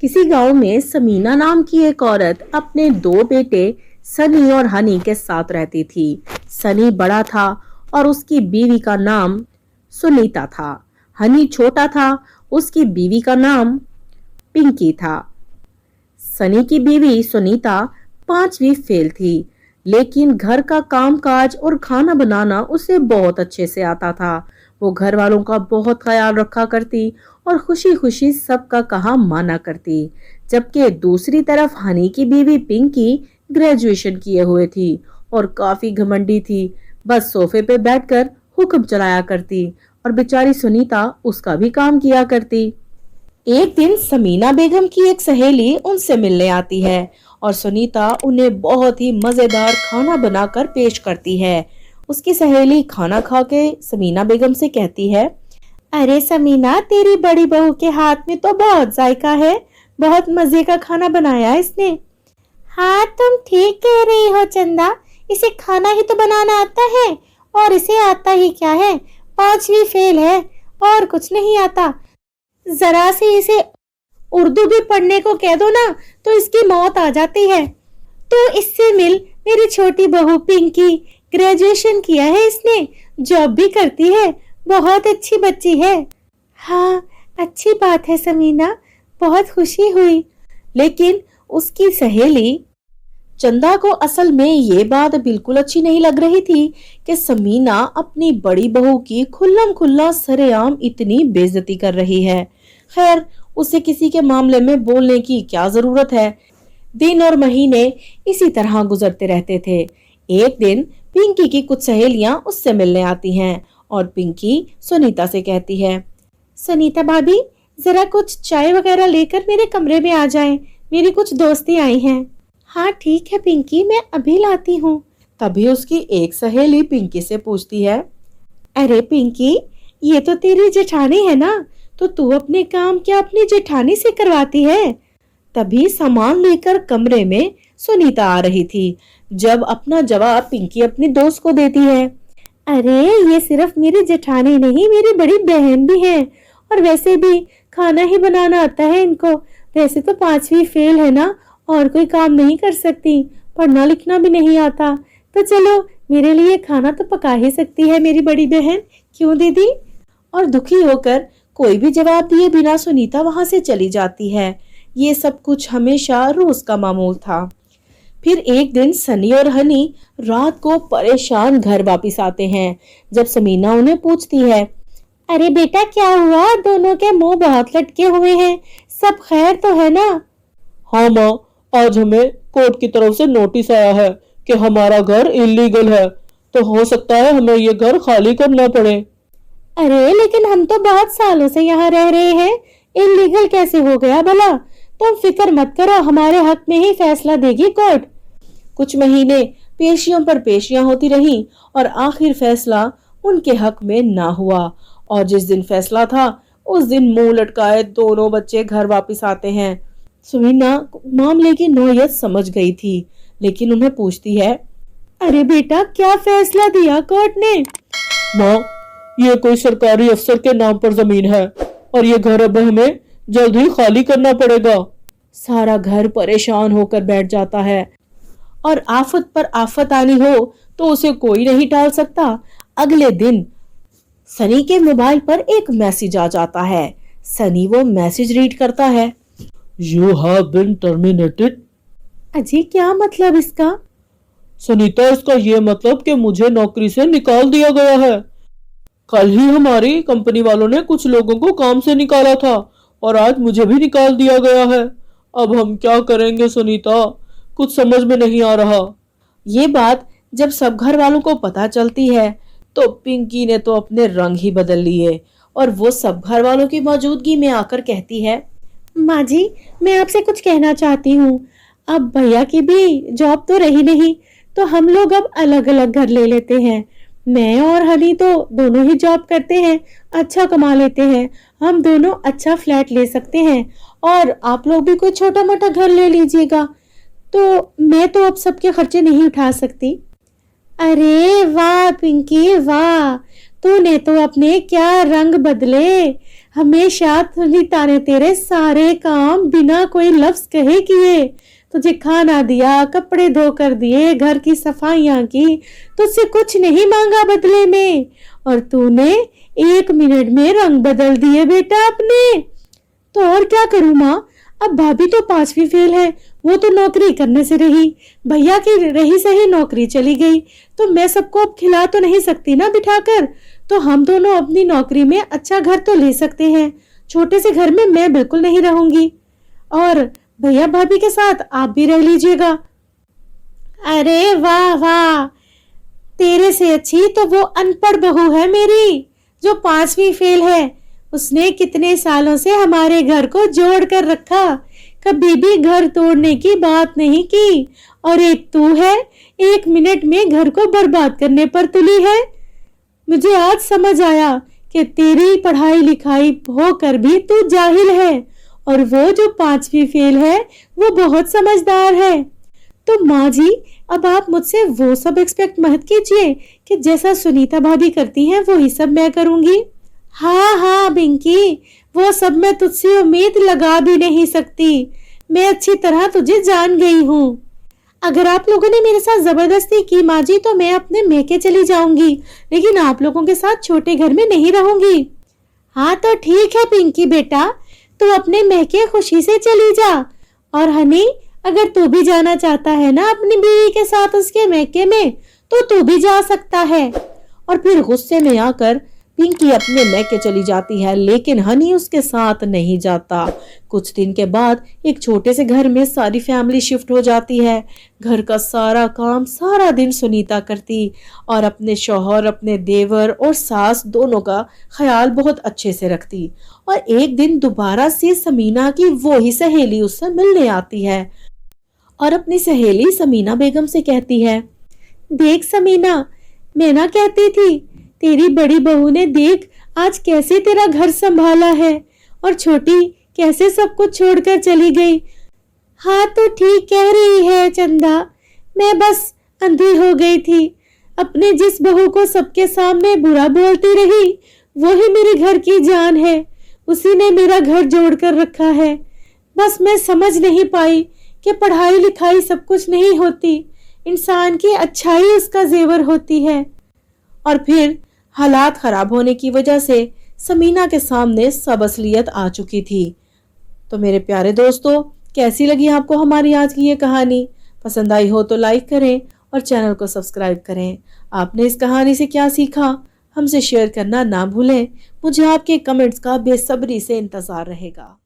किसी गांव में समीना नाम की एक औरत अपने दो बेटे सनी और हनी के साथ रहती थी। सनी बड़ा था और उसकी बीवी का नाम सुनीता था। हनी छोटा था, उसकी बीवी का नाम पिंकी था। सनी की बीवी सुनीता 5वीं फेल थी, लेकिन घर का कामकाज और खाना बनाना उसे बहुत अच्छे से आता था। वो घर वालों का बहुत ख्याल रखा करती और खुशी खुशी सबका कहा माना करती। जबकि दूसरी तरफ हनी की बीवी पिंकी ग्रेजुएशन किए हुए थी और काफी घमंडी थी। बस सोफे पे बैठकर हुक्म चलाया करती और बेचारी सुनीता उसका भी काम किया करती। एक दिन समीना बेगम की एक सहेली उनसे मिलने आती है और सुनीता उन्हें बहुत ही मजेदार खाना बनाकर पेश करती है। उसकी सहेली खाना खा के समीना बेगम से कहती है, अरे समीना, तेरी बड़ी बहू के हाथ में तो बहुत जायका है, बहुत मजे का खाना बनाया इसने। हाँ, तुम ठीक कह रही हो चंदा, इसे खाना ही तो बनाना आता है। और इसे आता ही क्या है, 5वीं फेल है और कुछ नहीं आता। जरा से इसे उर्दू भी पढ़ने को कह दो ना तो इसकी मौत आ जाती है। तो इससे मिल, मेरी छोटी बहू पिंकी, ग्रेजुएशन किया है इसने, जॉब भी करती है, बहुत अच्छी बच्ची है। हाँ, अच्छी बात है समीना, बहुत खुशी हुई। लेकिन उसकी सहेली चंदा को असल में ये बात बिल्कुल अच्छी नहीं लग रही थी कि समीना अपनी बड़ी बहू की खुल्लम खुल्ला सरेआम इतनी बेइज्जती कर रही है। खैर, उसे किसी के मामले में बोलने की क्या जरूरत है। दिन और महीने इसी तरह गुजरते रहते थे। एक दिन पिंकी की कुछ सहेलियां उससे मिलने आती हैं और पिंकी सुनीता से कहती है, सुनीता भाभी, जरा कुछ चाय वगैरह लेकर मेरे कमरे में आ जाएं, मेरी कुछ दोस्ती आई हैं। हाँ ठीक है पिंकी, मैं अभी लाती हूँ। तभी उसकी एक सहेली पिंकी से पूछती है, अरे पिंकी, ये तो तेरी जेठानी है ना, तो तू अपने काम क्या अपनी जेठानी से करवाती है? तभी सामान लेकर कमरे में सुनीता आ रही थी। जब अपना जवाब पिंकी अपनी दोस्त को देती है, अरे ये सिर्फ मेरी जेठानी नहीं, मेरी बड़ी बहन भी है, और वैसे भी खाना ही बनाना आता है इनको। वैसे तो 5वीं फेल है ना, और कोई काम नहीं कर सकती, पढ़ना लिखना भी नहीं आता, तो चलो मेरे लिए खाना तो पका ही सकती है मेरी बड़ी बहन, क्यों दीदी? और दुखी होकर कोई भी जवाब दिए बिना सुनीता वहां से चली जाती है। ये सब कुछ हमेशा रोज का मामूल था। फिर एक दिन सनी और हनी रात को परेशान घर वापस आते हैं। जब समीना उन्हें पूछती है, अरे बेटा क्या हुआ, दोनों के मुंह बहुत लटके हुए हैं, सब खैर तो है ना? हाँ माँ, आज हमें कोर्ट की तरफ से नोटिस आया है कि हमारा घर इलीगल है, तो हो सकता है हमें ये घर खाली करना पड़े। अरे लेकिन हम तो बहुत सालों से यहाँ रह रहे हैं, इलीगल कैसे हो गया भला? तुम फिक्र मत करो, हमारे हक में ही फैसला देगी कोर्ट। कुछ महीने पेशियों पर पेशियां होती रहीं और आखिर फैसला उनके हक में ना हुआ। और जिस दिन फैसला था उस दिन मुंह लटकाए दोनों बच्चे घर वापस आते हैं। सुमीना मामले की नौयत समझ गई थी, लेकिन उन्हें पूछती है, अरे बेटा क्या फैसला दिया कोर्ट ने? माँ, ये कोई सरकारी अफसर के नाम पर जमीन है और ये घर अब हमें जल्द ही खाली करना पड़ेगा। सारा घर परेशान होकर बैठ जाता है और आफत पर आफत आनी हो तो उसे कोई नहीं टाल सकता। अगले दिन सनी के मोबाइल पर एक मैसेज आ जाता है। सनी वो मैसेज रीड करता है, You have been terminated। अजी क्या मतलब इसका? सुनीता, इसका ये मतलब कि मुझे नौकरी से निकाल दिया गया है। कल ही हमारी कंपनी वालों ने कुछ लोगों को काम से निकाला था और आज मुझे भी निकाल दिया गया है। अब हम क्या करेंगे सुनीता, कुछ समझ में नहीं आ रहा। ये बात जब सब घर वालों को पता चलती है तो पिंकी ने तो अपने रंग ही बदल लिए और वो सब घर वालों की मौजूदगी में आकर कहती है, माँ जी, मैं आपसे कुछ कहना चाहती हूँ। अब भैया की भी जॉब तो रही नहीं, तो हम लोग अब अलग अलग घर ले लेते हैं। मैं और हनी तो दोनों ही जॉब करते हैं, अच्छा कमा लेते हैं, हम दोनों अच्छा फ्लैट ले सकते हैं और आप लोग भी कोई छोटा मोटा घर ले लीजिएगा। तो मैं तो अब सबके खर्चे नहीं उठा सकती। अरे वाह पिंकी वाह, तूने तो अपने क्या रंग बदले। हमेशा सुनीता ने तेरे सारे काम बिना कोई लफ्ज कहे किए। तुझे खाना दिया, कपड़े धो कर दिए, घर की सफाइयां की, तुझसे कुछ नहीं मांगा बदले में, और तूने 1 मिनट में रंग बदल दिए बेटा अपने। तो और क्या करूं माँ, अब भाभी तो 5वीं फेल है, वो तो नौकरी करने से रही, भैया की रही सही नौकरी चली गई, तो मैं सबको अब खिला तो नहीं सकती ना बिठाकर। तो हम दोनों अपनी नौकरी में अच्छा घर तो ले सकते हैं, छोटे से घर में मैं बिल्कुल नहीं रहूंगी, और भैया भाभी के साथ आप भी रह लीजिएगा। अरे वाह वाह, तेरे से अच्छी तो वो अनपढ़ बहू है मेरी, जो 5वीं फेल है। उसने कितने सालों से हमारे घर को जोड़ कर रखा, कभी भी घर तोड़ने की बात नहीं की, और एक तू है 1 मिनट में घर को बर्बाद करने पर तुली है। मुझे आज समझ आया कि तेरी पढ़ाई लिखाई होकर भी तू जाहिल है, और वो जो 5वीं फेल है वो बहुत समझदार है। तो माँ जी, अब आप मुझसे वो सब एक्सपेक्ट मत कीजिए कि जैसा सुनीता भाभी करती हैं वो ही सब मैं करूंगी। हाँ हाँ बिंकी, वो सब मैं तुझसे उम्मीद लगा भी नहीं सकती, मैं अच्छी तरह तुझे जान गई हूँ। अगर आप लोगों ने मेरे साथ जबरदस्ती की माँ जी, तो मैं अपने मैके चली जाऊंगी, लेकिन आप लोगों के साथ छोटे घर में नहीं रहूंगी। हाँ तो ठीक है पिंकी बेटा, तू अपने मैके खुशी से चली जा, और हनी, अगर तू भी जाना चाहता है ना अपनी बीवी के साथ उसके मैके में, तो तू भी जा सकता है। और फिर गुस्से में आकर पिंकी अपने मैके चली जाती है, लेकिन हनी उसके साथ नहीं जाता। कुछ दिन के बाद एक छोटे से घर में सारी फैमिली शिफ्ट हो जाती है। घर का सारा काम सारा दिन सुनीता करती, और अपने शौहर, अपने देवर और सास दोनों का ख्याल बहुत अच्छे से रखती। और एक दिन दोबारा से समीना की वो ही सहेली उससे मिलने आती है, और अपनी सहेली समीना बेगम से कहती है, देख समीना, मैं ना कहती थी, तेरी बड़ी बहू ने देख आज कैसे तेरा घर संभाला है, और छोटी कैसे सब कुछ छोड़कर चली गई। हाँ तो ठीक कह रही है चंदा, मैं बस अंधी हो गई थी, अपने जिस बहू को सबके सामने बुरा बोलती रही, वही मेरे घर की जान है, उसी ने मेरा घर जोड़ कर रखा है। बस मैं समझ नहीं पाई कि पढ़ाई लिखाई सब कुछ नहीं होती, इंसान की अच्छाई उसका जेवर होती है। और फिर हालात खराब होने की वजह से समीना के सामने सब असलियत आ चुकी थी। तो मेरे प्यारे दोस्तों, कैसी लगी आपको हमारी आज की ये कहानी? पसंद आई हो तो लाइक करें और चैनल को सब्सक्राइब करें। आपने इस कहानी से क्या सीखा, हमसे शेयर करना ना भूलें। मुझे आपके कमेंट्स का बेसब्री से इंतजार रहेगा।